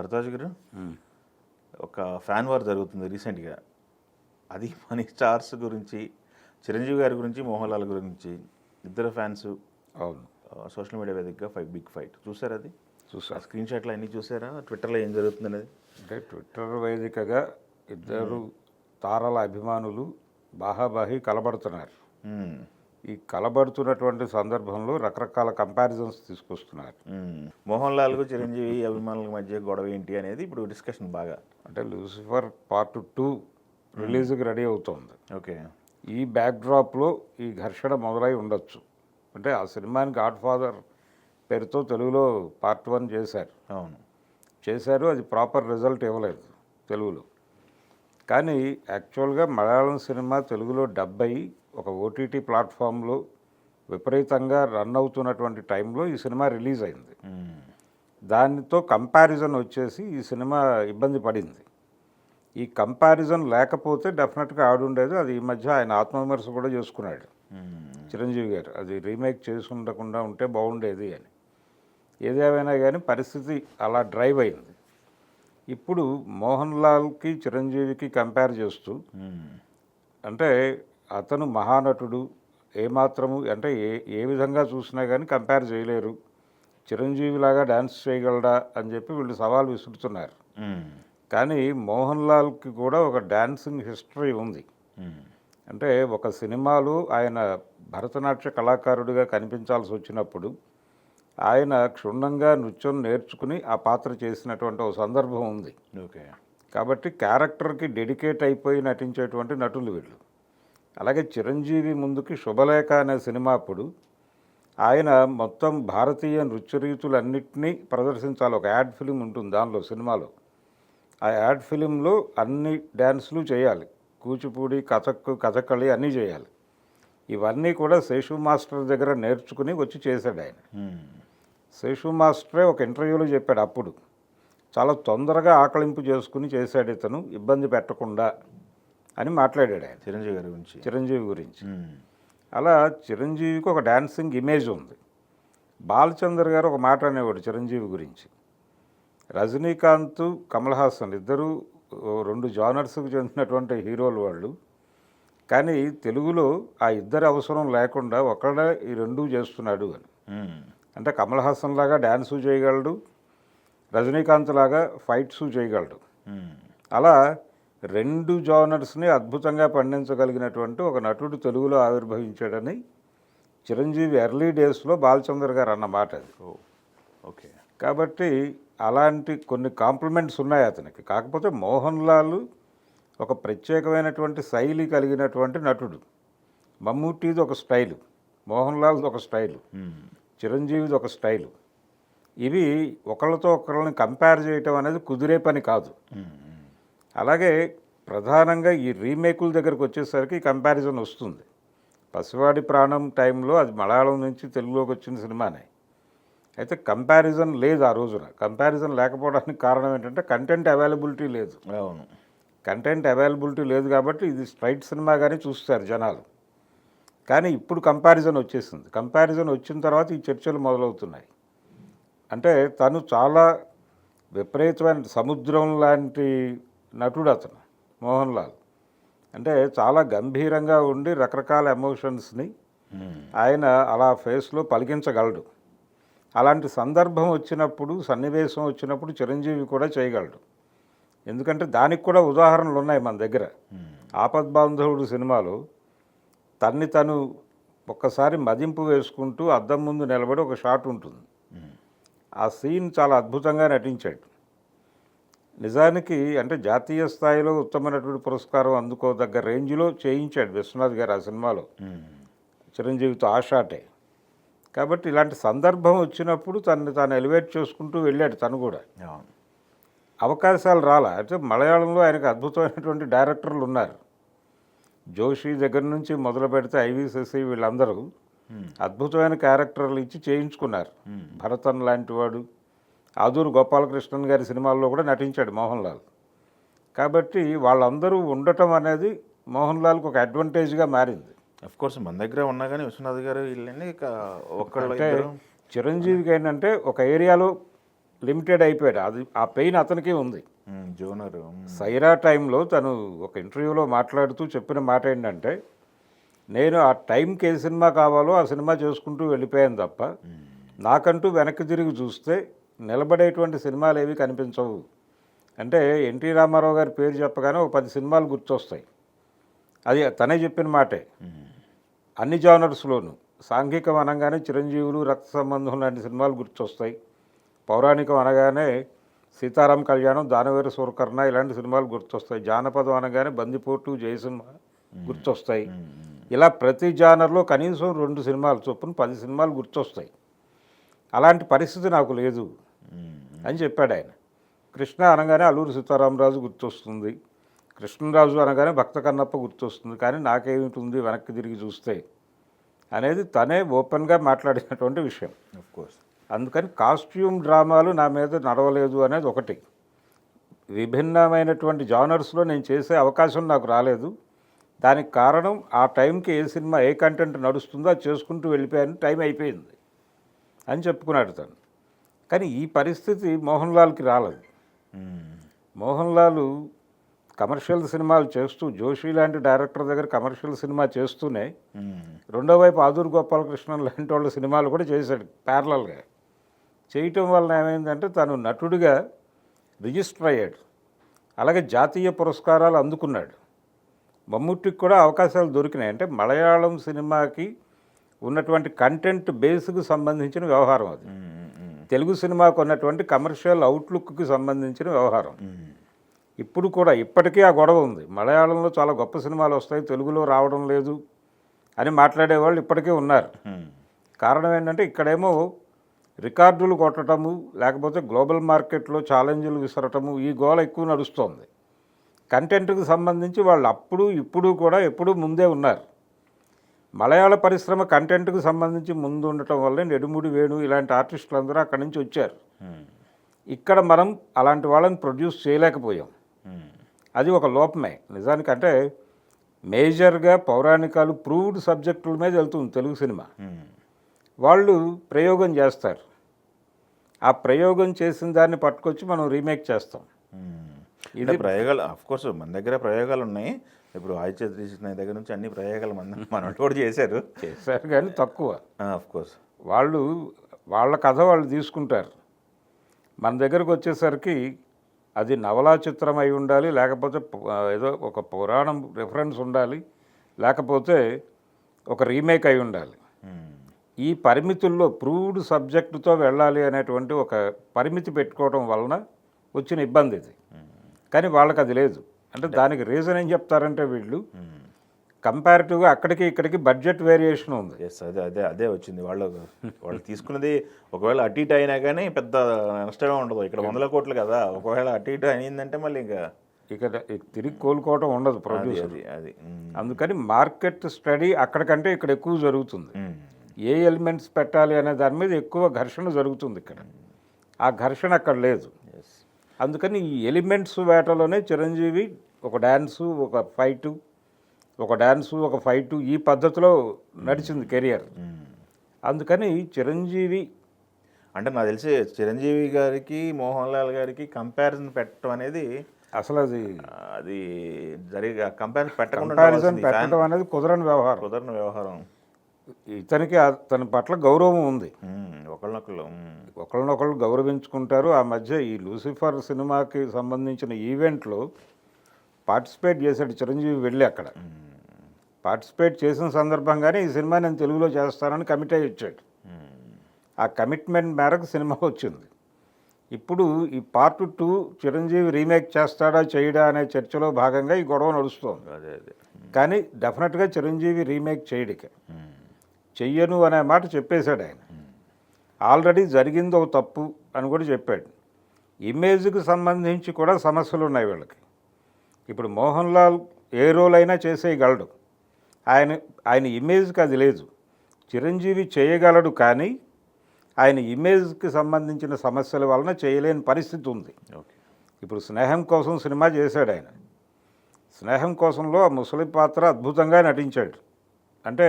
భరద్వాజ్ గారు, ఒక fan war జరుగుతుంది రీసెంట్గా. అది మనీ స్టార్స్ గురించి, చిరంజీవి గారి గురించి, మోహన్ లాల్ గురించి. ఇద్దరు ఫ్యాన్స్ అవును సోషల్ మీడియా వేదికగా బిగ్ ఫైట్ చూసారా? అది చూసాను. స్క్రీన్ షాట్లు అన్నీ చూసారా? ట్విట్టర్లో ఏం జరుగుతుంది అనేది? అంటే ట్విట్టర్ వేదికగా ఇద్దరు తారల అభిమానులు బాహాబాహి కలబడుతున్నారు. ఈ కలబడుతున్నటువంటి సందర్భంలో రకరకాల కంపారిజన్స్ తీసుకొస్తున్నారు. మోహన్ లాల్కు చిరంజీవి అభిమానుల మధ్య గొడవ ఏంటి అనేది ఇప్పుడు డిస్కషన్ బాగా. అంటే లూసిఫర్ పార్ట్ 2 రిలీజ్కి రెడీ అవుతోంది. ఓకే. ఈ బ్యాక్డ్రాప్లో ఈ ఘర్షణ మొదలై ఉండొచ్చు. అంటే ఆ సినిమాని గాడ్ ఫాదర్ పేరుతో తెలుగులో పార్ట్ 1 చేశారు. అవును, చేశారు. అది ప్రాపర్ రిజల్ట్ ఇవ్వలేదు తెలుగులో. కానీ యాక్చువల్గా మలయాళం సినిమా తెలుగులో డబ్ అయ్యి ఒక ఓటీటీ ప్లాట్ఫామ్లో విపరీతంగా రన్ అవుతున్నటువంటి టైంలో ఈ సినిమా రిలీజ్ అయింది. దానితో కంపారిజన్ వచ్చేసి ఈ సినిమా ఇబ్బంది పడింది. ఈ కంపారిజన్ లేకపోతే డెఫినెట్గా ఆడుండేది. అది ఈ మధ్య ఆయన ఆత్మవిమర్శ కూడా చేసుకున్నాడు చిరంజీవి గారు. అది రీమేక్ చేసి ఉండకుండా ఉంటే బాగుండేది అని. ఏదేమైనా కానీ పరిస్థితి అలా డ్రైవ్ అయింది. ఇప్పుడు మోహన్ లాల్కి చిరంజీవికి కంపేర్ చేస్తూ, అంటే అతను మహానటుడు, ఏమాత్రము అంటే ఏ విధంగా చూసినా కానీ కంపేర్ చేయలేరు, చిరంజీవిలాగా డ్యాన్స్ చేయగలడా అని చెప్పి వీళ్ళు సవాల్ విసురుతున్నారు. కానీ మోహన్ లాల్కి కూడా ఒక డ్యాన్సింగ్ హిస్టరీ ఉంది. అంటే ఒక సినిమాలో ఆయన భరతనాట్య కళాకారుడిగా కనిపించాల్సి వచ్చినప్పుడు ఆయన క్షుణ్ణంగా నృత్యం నేర్చుకుని ఆ పాత్ర చేసినటువంటి ఒక సందర్భం ఉంది. ఓకే. కాబట్టి క్యారెక్టర్కి డెడికేట్ అయిపోయి నటించేటువంటి నటులు వీళ్ళు. అలాగే చిరంజీవి ముందుకి శుభలేఖ అనే సినిమా అప్పుడు ఆయన మొత్తం భారతీయ నృత్య రీతులన్నింటినీ ప్రదర్శించాలి. ఒక యాడ్ ఫిలిం ఉంటుంది దానిలో, సినిమాలో. ఆ యాడ్ ఫిలింలో అన్ని డ్యాన్సులు చేయాలి. కూచిపూడి, కథకళి అన్నీ చేయాలి. ఇవన్నీ కూడా శేషు మాస్టర్ దగ్గర నేర్చుకుని వచ్చి చేశాడు ఆయన. శేషు మాస్టరే ఒక ఇంటర్వ్యూలో చెప్పాడు, అప్పుడు చాలా తొందరగా ఆకలింపు చేసుకుని చేశాడు ఇతను, ఇబ్బంది పెట్టకుండా అని మాట్లాడాడు ఆయన చిరంజీవి గురించి. అలా చిరంజీవికి ఒక డాన్సింగ్ ఇమేజ్ ఉంది. బాలచందర్ గారు ఒక మాట అనేవాడు చిరంజీవి గురించి. రజనీకాంత్, కమల్ హాసన్ ఇద్దరు 2 జానర్స్కు చెందినటువంటి హీరోలు వాళ్ళు. కానీ తెలుగులో ఆ ఇద్దరి అవసరం లేకుండా ఒకడే ఈ 2 చేస్తున్నాడు అని. అంటే కమల్ హాసన్ లాగా డ్యాన్సు చేయగలడు, రజనీకాంత్ లాగా ఫైట్సు చేయగలడు. అలా 2 జానర్స్ని అద్భుతంగా పండించగలిగినటువంటి ఒక నటుడు తెలుగులో ఆవిర్భవించాడని చిరంజీవి ఎర్లీ డేస్లో బాలచందర్ గారు అన్నమాట అది. ఓకే. కాబట్టి అలాంటి కొన్ని కాంప్లిమెంట్స్ ఉన్నాయి అతనికి. కాకపోతే మోహన్ లాల్ ఒక ప్రత్యేకమైనటువంటి శైలి కలిగినటువంటి నటుడు. మమ్మూటీది ఒక స్టైలు, మోహన్ లాల్ది ఒక స్టైలు, చిరంజీవిది ఒక స్టైలు. ఇవి ఒకళ్ళతో ఒకళ్ళని కంపేర్ చేయటం అనేది కుదిరే పని కాదు. అలాగే ప్రధానంగా ఈ రీమేకుల దగ్గరకు వచ్చేసరికి కంపారిజన్ వస్తుంది. పసివాడి ప్రాణం టైంలో అది మలయాళం నుంచి తెలుగులోకి వచ్చిన సినిమానే. అయితే కంపారిజన్ లేదు ఆ రోజున. కంపారిజన్ లేకపోవడానికి కారణం ఏంటంటే కంటెంట్ అవైలబిలిటీ లేదు. అవును, కంటెంట్ అవైలబిలిటీ లేదు కాబట్టి ఇది స్ట్రైట్ సినిమా కానీ చూస్తారు జనాలు. కానీ ఇప్పుడు కంపారిజన్ వచ్చేసింది. కంపారిజన్ వచ్చిన తర్వాత ఈ చర్చలు మొదలవుతున్నాయి. అంటే తను చాలా విపరీతమైన సముద్రం లాంటి నటుడు అతను మోహన్ లాల్. అంటే చాలా గంభీరంగా ఉండి రకరకాల ఎమోషన్స్ని ఆయన అలా ఫేస్లో పలికించగలడు. అలాంటి సందర్భం వచ్చినప్పుడు, సన్నివేశం వచ్చినప్పుడు చిరంజీవి కూడా చేయగలడు. ఎందుకంటే దానికి కూడా ఉదాహరణలు ఉన్నాయి మన దగ్గర. ఆపద్బాంధవుడు సినిమాలో తను ఒక్కసారి మదింపు వేసుకుంటూ అద్దం ముందు నిలబడి ఒక షాట్ ఉంటుంది. ఆ సీన్ చాలా అద్భుతంగా నటించాడు. నిజానికి అంటే జాతీయ స్థాయిలో ఉత్తమ నటుడి పురస్కారం అందుకోదగ్గ రేంజ్లో చేయించాడు విశ్వనాథ్ గారు ఆ సినిమాలో చిరంజీవితో ఆ షాటే. కాబట్టి ఇలాంటి సందర్భం వచ్చినప్పుడు తాను ఎలివేట్ చేసుకుంటూ వెళ్ళాడు తను కూడా. అవకాశాలు రాలా. అంటే మలయాళంలో ఆయనకు అద్భుతమైనటువంటి డైరెక్టర్లు ఉన్నారు. జోషి దగ్గర నుంచి మొదలు పెడితే ఐవి శశి వీళ్ళందరూ అద్భుతమైన క్యారెక్టర్లు ఇచ్చి చేయించుకున్నారు. భరతన్ లాంటి వాడు, ఆదూరు గోపాలకృష్ణన్ గారి సినిమాల్లో కూడా నటించాడు మోహన్ లాల్. కాబట్టి వాళ్ళందరూ ఉండటం అనేది మోహన్ లాల్కి ఒక అడ్వాంటేజ్గా మారింది. కోర్స్ మన దగ్గర ఉన్నా కానీ విశ్వనాథ్ గారు వీళ్ళని ఒక్కళ్ళు. చిరంజీవికి ఏంటంటే ఒక ఏరియాలో లిమిటెడ్ అయిపోయాడు. అది ఆ పెయిన్ అతనికి ఉంది. జోనర్. సైరా టైంలో తను ఒక ఇంటర్వ్యూలో మాట్లాడుతూ చెప్పిన మాట ఏంటంటే, నేను ఆ టైంకి ఏ సినిమా కావాలో ఆ సినిమా చేసుకుంటూ వెళ్ళిపోయాను తప్ప నాకంటూ వెనక్కి తిరిగి చూస్తే నిలబడేటువంటి సినిమాలు ఏవి కనిపించవు. అంటే ఎన్టీ రామారావు గారి పేరు చెప్పగానే ఒక 10 సినిమాలు గుర్తొస్తాయి. అది తనే చెప్పిన మాటే. అన్ని జానర్స్లోనూ సాంఘికం అనగానే చిరంజీవులు, రక్త సంబంధం లాంటి సినిమాలు గుర్తొస్తాయి. పౌరాణికం అనగానే సీతారాం కళ్యాణం, దానవేరు సూరకర్ణ ఇలాంటి సినిమాలు గుర్తొస్తాయి. జానపదం అనగానే బందిపోటు, జయసింహ గుర్తొస్తాయి. ఇలా ప్రతి జానర్లో కనీసం 2 సినిమాలు చొప్పున 10 సినిమాలు గుర్తొస్తాయి. అలాంటి పరిస్థితి నాకు లేదు అని చెప్పాడు ఆయన. కృష్ణ అనగానే అల్లూరి సీతారామరాజు గుర్తొస్తుంది, కృష్ణరాజు అనగానే భక్త కన్నప్ప గుర్తొస్తుంది, కానీ నాకేమిటి వెనక్కి తిరిగి చూస్తే అనేది తనే ఓపెన్గా మాట్లాడినటువంటి విషయం. ఆఫ్కోర్స్. అందుకని కాస్ట్యూమ్ డ్రామాలు నా మీద నడవలేదు అనేది ఒకటి. విభిన్నమైనటువంటి జానర్స్లో నేను చేసే అవకాశం నాకు రాలేదు. దానికి కారణం ఆ టైంకి ఏ సినిమా ఏ కంటెంట్ నడుస్తుందో అది చేసుకుంటూ వెళ్ళిపోయాను, టైం అయిపోయింది అని చెప్పుకున్నాడు తను. కానీ ఈ పరిస్థితి మోహన్ లాల్కి రాలేదు. మోహన్ లాల్ కమర్షియల్ సినిమాలు చేస్తూ, జోషి లాంటి డైరెక్టర్ దగ్గర కమర్షియల్ సినిమా చేస్తూనే రెండో వైపు ఆదూరి గోపాలకృష్ణన్ లాంటి వాళ్ళ సినిమాలు కూడా చేశాడు ప్యారలల్గా. చేయటం వలన ఏమైందంటే తను నటుడిగా రిజిస్టర్ అయ్యాడు. అలాగే జాతీయ పురస్కారాలు అందుకున్నాడు. మమ్ముట్టికి కూడా అవకాశాలు దొరికినాయి. అంటే మలయాళం సినిమాకి ఉన్నటువంటి కంటెంట్ బేస్కు సంబంధించిన వ్యవహారం అది. తెలుగు సినిమాకు ఉన్నటువంటి కమర్షియల్ అవుట్లుక్కి సంబంధించిన వ్యవహారం. ఇప్పుడు కూడా ఇప్పటికీ ఆ గొడవ ఉంది. మలయాళంలో చాలా గొప్ప సినిమాలు వస్తాయి, తెలుగులో రావడం లేదు అని మాట్లాడేవాళ్ళు ఇప్పటికీ ఉన్నారు. కారణం ఏంటంటే ఇక్కడేమో రికార్డులు కొట్టడము, లేకపోతే గ్లోబల్ మార్కెట్లో ఛాలెంజ్లు విసరటము, ఈ గోల ఎక్కువ నడుస్తోంది. కంటెంట్కి సంబంధించి వాళ్ళు అప్పుడు ఇప్పుడు కూడా ఎప్పుడూ ముందే ఉన్నారు. మలయాళ పరిశ్రమ కంటెంట్కి సంబంధించి ముందు ఉండటం వల్లే నెడుముడి వేణు ఇలాంటి ఆర్టిస్టులు అందరూ అక్కడి నుంచి వచ్చారు. ఇక్కడ మనం అలాంటి వాళ్ళని ప్రొడ్యూస్ చేయలేకపోయాం. అది ఒక లోపమే నిజానికంటే. మేజర్గా పౌరాణికాలు ప్రూవ్డ్ సబ్జెక్టుల మీద వెళ్తుంది తెలుగు సినిమా. వాళ్ళు ప్రయోగం చేస్తారు. ఆ ప్రయోగం చేసిన దాన్ని పట్టుకొచ్చి మనం రీమేక్ చేస్తాం. ఇది ప్రయోగాలు ఆఫ్కోర్స్ మన దగ్గర ప్రయోగాలు ఉన్నాయి. ఇప్పుడు ఆదిత్య దగ్గర నుంచి అన్ని ప్రయోగాలు మన కూడా చేశారు కానీ తక్కువ. ఆఫ్కోర్స్ వాళ్ళ కథ వాళ్ళు తీసుకుంటారు. మన దగ్గరకు వచ్చేసరికి అది నవలా చిత్రం అయి ఉండాలి, లేకపోతే ఏదో ఒక పురాణం రిఫరెన్స్ ఉండాలి, లేకపోతే ఒక రీమేక్ అయి ఉండాలి. ఈ పరిమితుల్లో ప్రూవ్డ్ సబ్జెక్టుతో వెళ్ళాలి అనేటువంటి ఒక పరిమితి పెట్టుకోవడం వలన వచ్చిన ఇబ్బంది ఇది. కానీ వాళ్ళకి అది లేదు. అంటే దానికి రీజన్ ఏం చెప్తారంటే వీళ్ళు కంపారిటివ్గా అక్కడికి ఇక్కడికి బడ్జెట్ వేరియేషన్ ఉంది. అదే వచ్చింది. వాళ్ళు తీసుకున్నది ఒకవేళ అటు ఇటు అయినా కానీ పెద్ద నష్టమే ఉండదు. ఇక్కడ 100 కోట్లు కదా, ఒకవేళ అటు ఇటు అయిందంటే మళ్ళీ ఇక తిరిగి కోలుకోవటం ఉండదు ప్రొడ్యూసర్. అది అందుకని మార్కెట్ స్టడీ అక్కడికంటే ఇక్కడ ఎక్కువ జరుగుతుంది. ఏ ఎలిమెంట్స్ పెట్టాలి అనే దాని మీద ఎక్కువ ఘర్షణ జరుగుతుంది ఇక్కడ. ఆ ఘర్షణ అక్కడ లేదు. అందుకని ఈ ఎలిమెంట్స్ వేటలోనే చిరంజీవి ఒక డ్యాన్సు, ఒక ఫైటు, ఒక డ్యాన్సు, ఒక ఫైటు, ఈ పద్ధతిలో నడిచింది కెరియర్. అందుకని చిరంజీవి అంటే నాకు తెలిసి చిరంజీవి గారికి మోహన్ లాల్ గారికి కంపారిజన్ పెట్టడం అనేది అసలు అది కంపారిజన్ పెట్టడం అనేది కుదరని వ్యవహారం. ఇతనికి తన పట్ల గౌరవం ఉంది. ఒకళ్ళనొకళ్ళు గౌరవించుకుంటారు. ఆ మధ్య ఈ లూసిఫర్ సినిమాకి సంబంధించిన ఈవెంట్లో పార్టిసిపేట్ చేశాడు చిరంజీవి. వెళ్ళి అక్కడ పార్టిసిపేట్ చేసిన సందర్భంగానే ఈ సినిమా నేను తెలుగులో చేస్తానని కమిట్ అయ్యి వచ్చాడు. ఆ కమిట్మెంట్ మేరకు సినిమా వచ్చింది. ఇప్పుడు ఈ పార్ట్ 2 చిరంజీవి రీమేక్ చేస్తాడా చేయడా అనే చర్చలో భాగంగా ఈ గొడవ నడుస్తోంది. కానీ డెఫినెట్గా చిరంజీవి రీమేక్ చేయడిక చెయ్యను అనే మాట చెప్పేశాడు ఆయన. ఆల్రెడీ జరిగింది ఒక తప్పు అని కూడా చెప్పాడు. ఇమేజ్కి సంబంధించి కూడా సమస్యలు ఉన్నాయి వీళ్ళకి. ఇప్పుడు మోహన్ లాల్ ఏ రోల్ అయినా చేసేయగలడు. ఆయన ఇమేజ్కి అది లేదు. చిరంజీవి చేయగలడు, కానీ ఆయన ఇమేజ్కి సంబంధించిన సమస్యల వలన చేయలేని పరిస్థితి ఉంది. ఇప్పుడు స్నేహం కోసం సినిమా చేశాడు ఆయన. స్నేహం కోసంలో ఆ ముసలి పాత్ర అద్భుతంగా నటించాడు. అంటే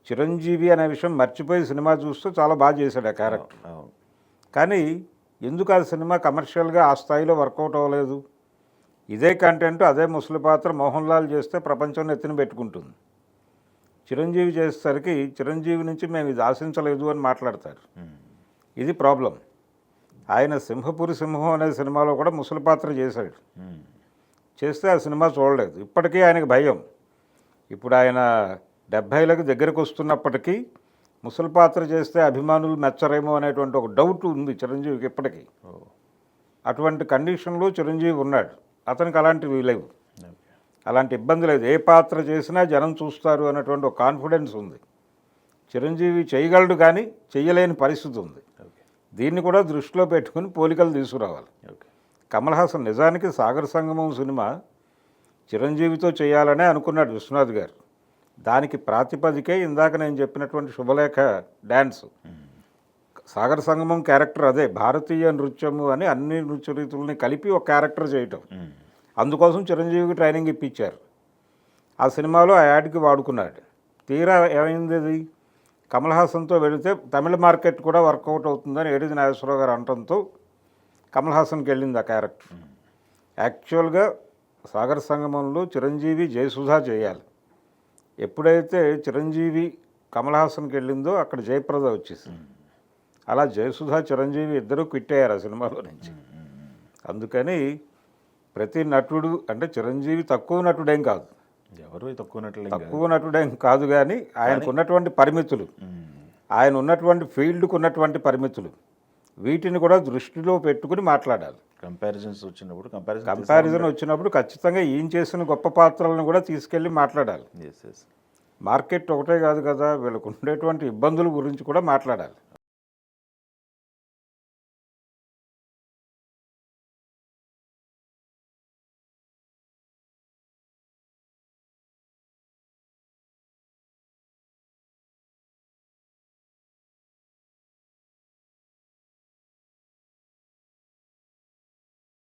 చిరంజీవి అనే విషయం మర్చిపోయి సినిమా చూస్తూ చాలా బాగా చేశాడు ఆ క్యారెక్టర్. కానీ ఎందుకు ఆ సినిమా కమర్షియల్గా ఆ స్థాయిలో వర్కౌట్ అవ్వలేదు? ఇదే కంటెంట్ అదే ముసలి పాత్ర మోహన్ లాల్ చేస్తే ప్రపంచం ఎత్తున పెట్టుకుంటుంది. చిరంజీవి చేసేసరికి చిరంజీవి నుంచి మేము ఇది ఆశించలేదు అని మాట్లాడతారు. ఇది ప్రాబ్లం. ఆయన సింహపురి సింహం అనే సినిమాలో కూడా ముసలి పాత్ర చేశాడు. చేస్తే ఆ సినిమా చూడలేదు. ఇప్పటికీ ఆయనకు భయం. ఇప్పుడు ఆయన 70లకు దగ్గరకు వస్తున్నప్పటికీ ముసలి పాత్ర చేస్తే అభిమానులు మెచ్చరేమో అనేటువంటి ఒక డౌట్ ఉంది చిరంజీవికి ఇప్పటికీ. అటువంటి కండిషన్లో చిరంజీవి ఉన్నాడు. అతనికి అలాంటివి లేవు, అలాంటి ఇబ్బంది లేదు. ఏ పాత్ర చేసినా జనం చూస్తారు అనేటువంటి ఒక కాన్ఫిడెన్స్ ఉంది. చిరంజీవి చేయగలడు కానీ చెయ్యలేని పరిస్థితి ఉంది. దీన్ని కూడా దృష్టిలో పెట్టుకుని పోలికలు తీసుకురావాలి. కమల్ హాసన్ నిజానికి సాగర సంగమం సినిమా చిరంజీవితో చేయాలనే అనుకున్నాడు విశ్వనాథ్ గారు. దానికి ప్రాతిపదికే ఇందాక నేను చెప్పినటువంటి శుభలేఖ డ్యాన్స్. సాగర సంగమం క్యారెక్టర్ అదే, భారతీయ నృత్యము అని అన్ని నృత్య రీతులని కలిపి ఒక క్యారెక్టర్ చేయటం. అందుకోసం చిరంజీవికి ట్రైనింగ్ ఇప్పించారు. ఆ సినిమాలో ఆ యాడ్కి వాడుకున్నాడు. తీరా ఏమైంది? అది కమల్ హాసన్తో వెళితే తమిళ మార్కెట్ కూడా వర్కౌట్ అవుతుందని ఏడిది నాగేశ్వరరావు గారు అనటంతో కమల్ హాసన్కి వెళ్ళింది ఆ క్యారెక్టర్. యాక్చువల్గా సాగర సంగమంలో చిరంజీవి జయసుధా చేయాలి. ఎప్పుడైతే చిరంజీవి కమల్ హాసన్కి వెళ్ళిందో అక్కడ జయప్రద వచ్చేసింది. అలా జయసుధా చిరంజీవి ఇద్దరూ క్విట్ అయ్యారు ఆ సినిమాలో నుంచి. అందుకని ప్రతి నటుడు అంటే చిరంజీవి తక్కువ నటుడేం కాదు, ఎవరు తక్కువ నటుడేం కాదు, కానీ ఆయనకు ఉన్నటువంటి పరిమితులు, ఆయన ఉన్నటువంటి ఫీల్డ్కు ఉన్నటువంటి పరిమితులు, వీటిని కూడా దృష్టిలో పెట్టుకుని మాట్లాడాలి. కంపారిజన్ వచ్చినప్పుడు ఖచ్చితంగా ఈయన చేసిన గొప్ప పాత్రలను కూడా తీసుకెళ్ళి మాట్లాడాలి. మార్కెట్ ఒకటే కాదు కదా, వీళ్ళకు ఉండేటువంటి ఇబ్బందుల గురించి కూడా మాట్లాడాలి.